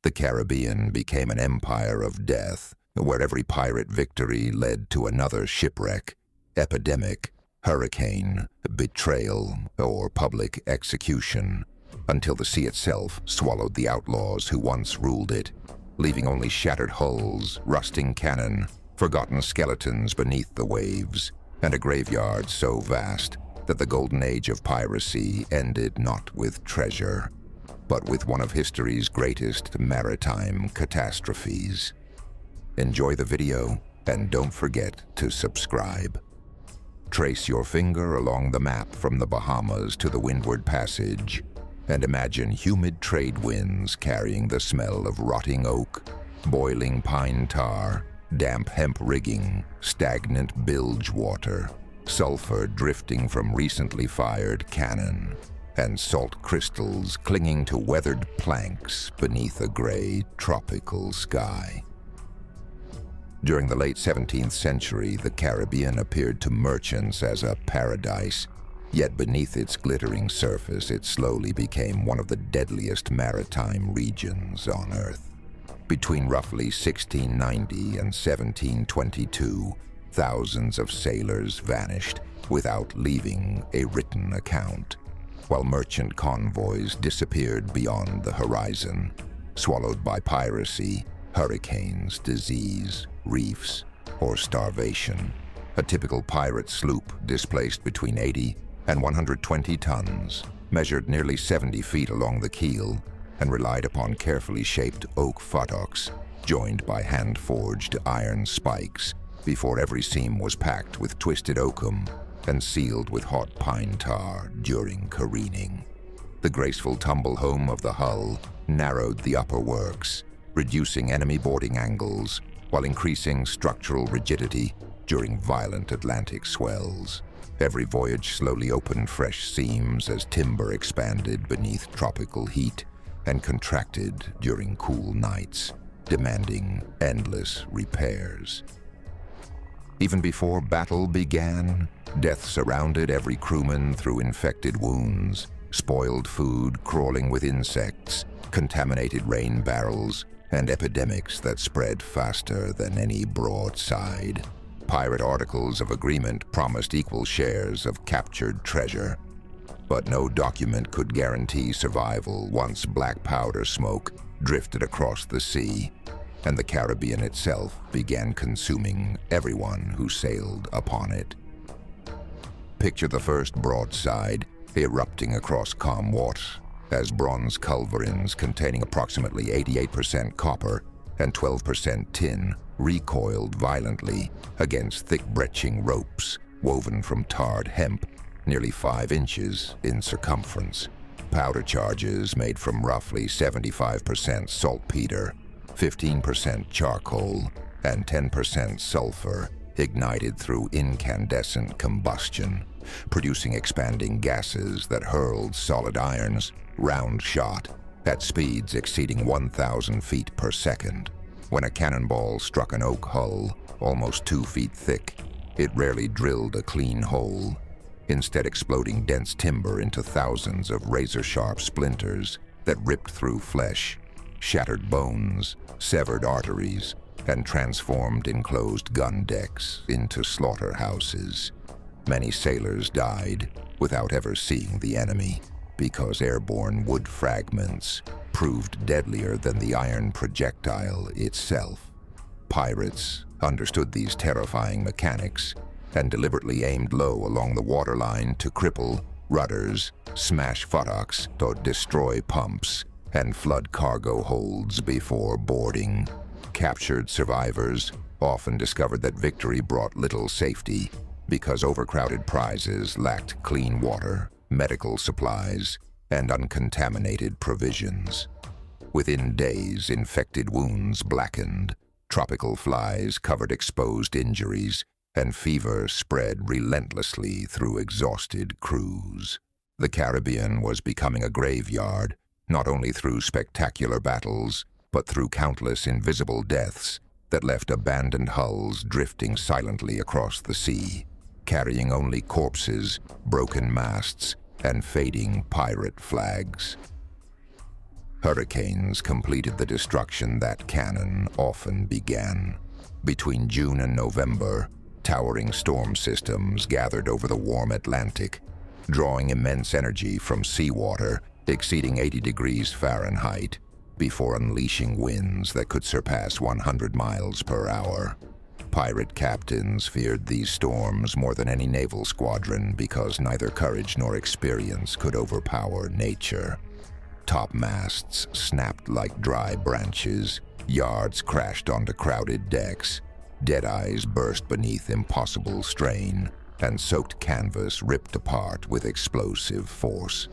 The Caribbean became an empire of death, where every pirate victory led to another shipwreck, epidemic, hurricane, betrayal, or public execution, until the sea itself swallowed the outlaws who once ruled it, leaving only shattered hulls, rusting cannon, forgotten skeletons beneath the waves, and a graveyard so vast that the Golden Age of Piracy ended not with treasure, but with one of history's greatest maritime catastrophes. Enjoy the video, and don't forget to subscribe. Trace your finger along the map from the Bahamas to the Windward Passage, and imagine humid trade winds carrying the smell of rotting oak, boiling pine tar, damp hemp rigging, stagnant bilge water, sulfur drifting from recently fired cannon, and salt crystals clinging to weathered planks beneath a gray tropical sky. During the late 17th century, the Caribbean appeared to merchants as a paradise, yet beneath its glittering surface, it slowly became one of the deadliest maritime regions on Earth. Between roughly 1690 and 1722, thousands of sailors vanished without leaving a written account, while merchant convoys disappeared beyond the horizon, swallowed by piracy, hurricanes, disease, reefs, or starvation. A typical pirate sloop displaced between 80 and 120 tons, measured nearly 70 feet along the keel, and relied upon carefully shaped oak futtocks, joined by hand-forged iron spikes, before every seam was packed with twisted oakum and sealed with hot pine tar during careening. The graceful tumble home of the hull narrowed the upper works, reducing enemy boarding angles while increasing structural rigidity during violent Atlantic swells. Every voyage slowly opened fresh seams as timber expanded beneath tropical heat and contracted during cool nights, demanding endless repairs. Even before battle began, death surrounded every crewman through infected wounds, spoiled food crawling with insects, contaminated rain barrels, and epidemics that spread faster than any broadside. Pirate articles of agreement promised equal shares of captured treasure, but no document could guarantee survival once black powder smoke drifted across the sea, and the Caribbean itself began consuming everyone who sailed upon it. Picture the first broadside erupting across calm water as bronze culverins containing approximately 88% copper and 12% tin recoiled violently against thick bretching ropes woven from tarred hemp nearly 5 inches in circumference. Powder charges made from roughly 75% saltpeter, 15% charcoal, and 10% sulfur ignited through incandescent combustion, producing expanding gases that hurled solid irons round-shot at speeds exceeding 1,000 feet per second. When a cannonball struck an oak hull almost 2 feet thick, it rarely drilled a clean hole, instead exploding dense timber into thousands of razor-sharp splinters that ripped through flesh, shattered bones, severed arteries, and transformed enclosed gun decks into slaughterhouses. Many sailors died without ever seeing the enemy, because airborne wood fragments proved deadlier than the iron projectile itself. Pirates understood these terrifying mechanics and deliberately aimed low along the waterline to cripple rudders, smash futtocks, or destroy pumps, and flood cargo holds before boarding. Captured survivors often discovered that victory brought little safety because overcrowded prizes lacked clean water, medical supplies, and uncontaminated provisions. Within days, infected wounds blackened, tropical flies covered exposed injuries, and fever spread relentlessly through exhausted crews. The Caribbean was becoming a graveyard, not only through spectacular battles, but through countless invisible deaths that left abandoned hulls drifting silently across the sea, carrying only corpses, broken masts, and fading pirate flags. Hurricanes completed the destruction that cannon often began. Between June and November, towering storm systems gathered over the warm Atlantic, drawing immense energy from seawater exceeding 80 degrees Fahrenheit, before unleashing winds that could surpass 100 miles per hour. Pirate captains feared these storms more than any naval squadron because neither courage nor experience could overpower nature. Topmasts snapped like dry branches, yards crashed onto crowded decks, deadeyes burst beneath impossible strain, and soaked canvas ripped apart with explosive force.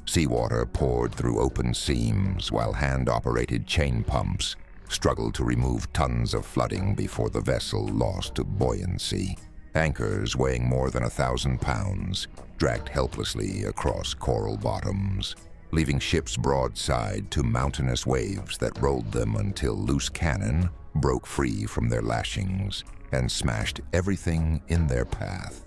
Seawater poured through open seams while hand-operated chain pumps struggled to remove tons of flooding before the vessel lost buoyancy. Anchors weighing more than 1,000 pounds dragged helplessly across coral bottoms, leaving ships broadside to mountainous waves that rolled them until loose cannon broke free from their lashings and smashed everything in their path.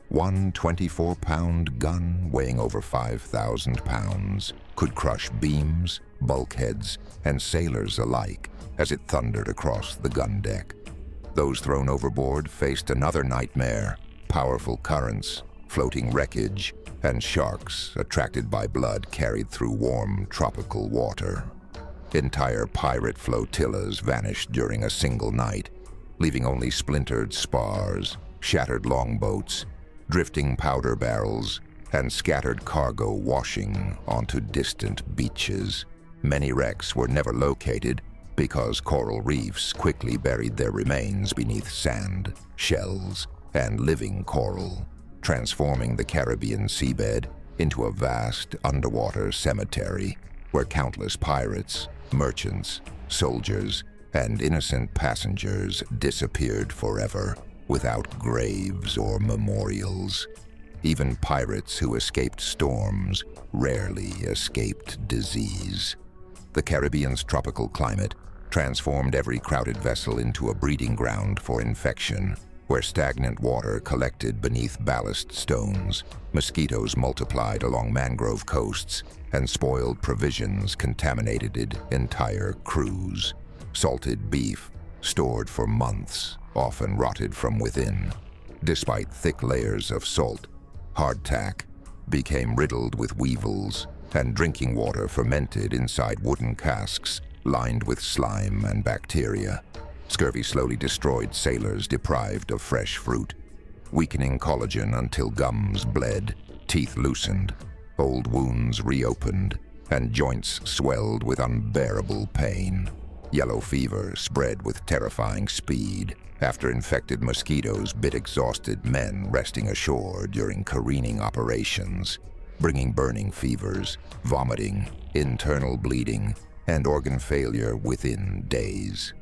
One 24-pound gun weighing over 5,000 pounds could crush beams, bulkheads, and sailors alike as it thundered across the gun deck. Those thrown overboard faced another nightmare: powerful currents, floating wreckage, and sharks attracted by blood carried through warm tropical water. Entire pirate flotillas vanished during a single night, leaving only splintered spars, shattered longboats, drifting powder barrels, and scattered cargo washing onto distant beaches. Many wrecks were never located because coral reefs quickly buried their remains beneath sand, shells, and living coral, transforming the Caribbean seabed into a vast underwater cemetery where countless pirates, merchants, soldiers, and innocent passengers disappeared forever without graves or memorials. Even pirates who escaped storms rarely escaped disease. The Caribbean's tropical climate transformed every crowded vessel into a breeding ground for infection, where stagnant water collected beneath ballast stones, mosquitoes multiplied along mangrove coasts, and spoiled provisions contaminated entire crews. Salted beef, stored for months, often rotted from within. Despite thick layers of salt, hardtack became riddled with weevils, and drinking water fermented inside wooden casks lined with slime and bacteria. Scurvy slowly destroyed sailors deprived of fresh fruit, weakening collagen until gums bled, teeth loosened, old wounds reopened, and joints swelled with unbearable pain. Yellow fever spread with terrifying speed after infected mosquitoes bit exhausted men resting ashore during careening operations, bringing burning fevers, vomiting, internal bleeding, and organ failure within days.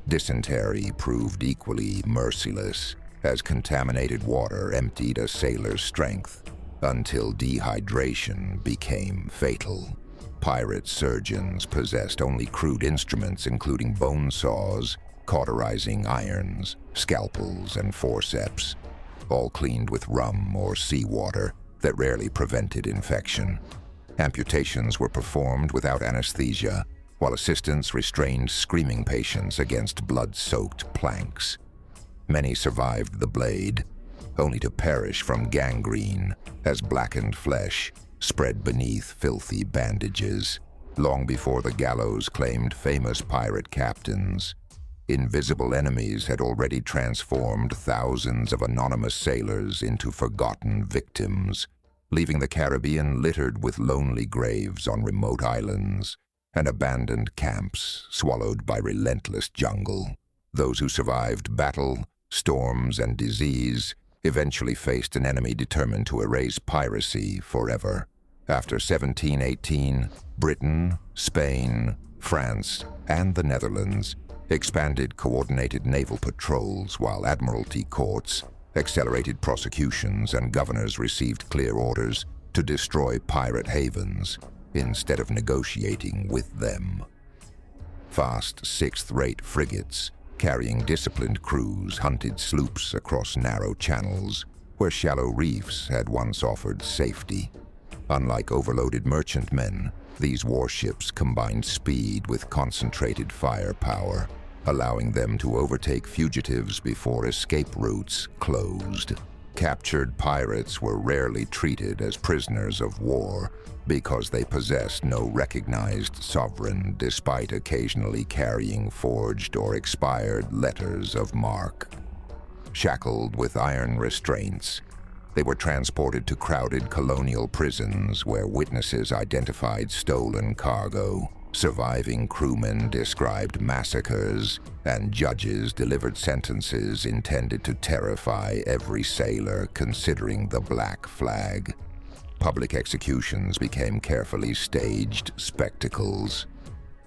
Dysentery proved equally merciless as contaminated water emptied a sailor's strength until dehydration became fatal. Pirate surgeons possessed only crude instruments including bone saws, cauterizing irons, scalpels, and forceps, all cleaned with rum or seawater that rarely prevented infection. Amputations were performed without anesthesia, while assistants restrained screaming patients against blood-soaked planks. Many survived the blade, only to perish from gangrene as blackened flesh spread beneath filthy bandages. Long before the gallows claimed famous pirate captains, invisible enemies had already transformed thousands of anonymous sailors into forgotten victims, leaving the Caribbean littered with lonely graves on remote islands and abandoned camps swallowed by relentless jungle. Those who survived battle, storms, and disease eventually faced an enemy determined to erase piracy forever. After 1718, Britain, Spain, France, and the Netherlands expanded coordinated naval patrols, while admiralty courts accelerated prosecutions and governors received clear orders to destroy pirate havens instead of negotiating with them. Fast sixth-rate frigates carrying disciplined crews hunted sloops across narrow channels where shallow reefs had once offered safety. Unlike overloaded merchantmen, These warships combined speed with concentrated firepower, allowing them to overtake fugitives before escape routes closed. Captured pirates were rarely treated as prisoners of war because they possessed no recognized sovereign, despite occasionally carrying forged or expired letters of marque. Shackled with iron restraints, they were transported to crowded colonial prisons where witnesses identified stolen cargo, surviving crewmen described massacres, and judges delivered sentences intended to terrify every sailor considering the black flag. Public executions became carefully staged spectacles.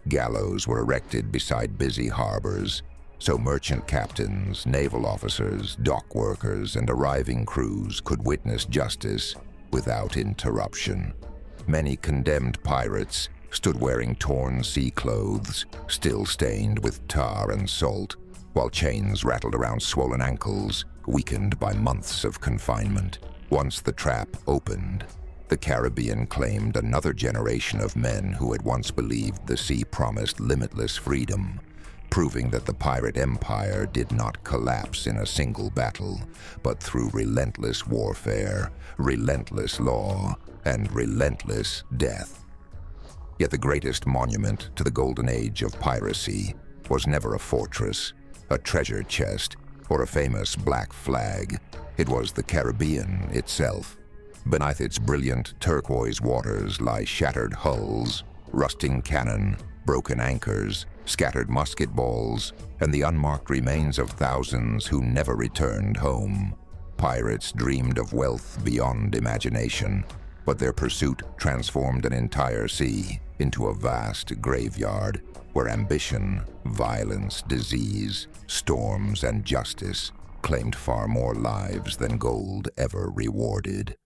Gallows were erected beside busy harbors, so merchant captains, naval officers, dock workers, and arriving crews could witness justice without interruption. Many condemned pirates stood wearing torn sea clothes, still stained with tar and salt, while chains rattled around swollen ankles, weakened by months of confinement. Once the trap opened, the Caribbean claimed another generation of men who had once believed the sea promised limitless freedom, proving that the pirate empire did not collapse in a single battle, but through relentless warfare, relentless law, and relentless death. Yet the greatest monument to the Golden Age of Piracy was never a fortress, a treasure chest, or a famous black flag. It was the Caribbean itself. Beneath its brilliant turquoise waters lie shattered hulls, rusting cannon, broken anchors, scattered musket balls, and the unmarked remains of thousands who never returned home. Pirates dreamed of wealth beyond imagination, but their pursuit transformed an entire sea into a vast graveyard where ambition, violence, disease, storms, and justice claimed far more lives than gold ever rewarded.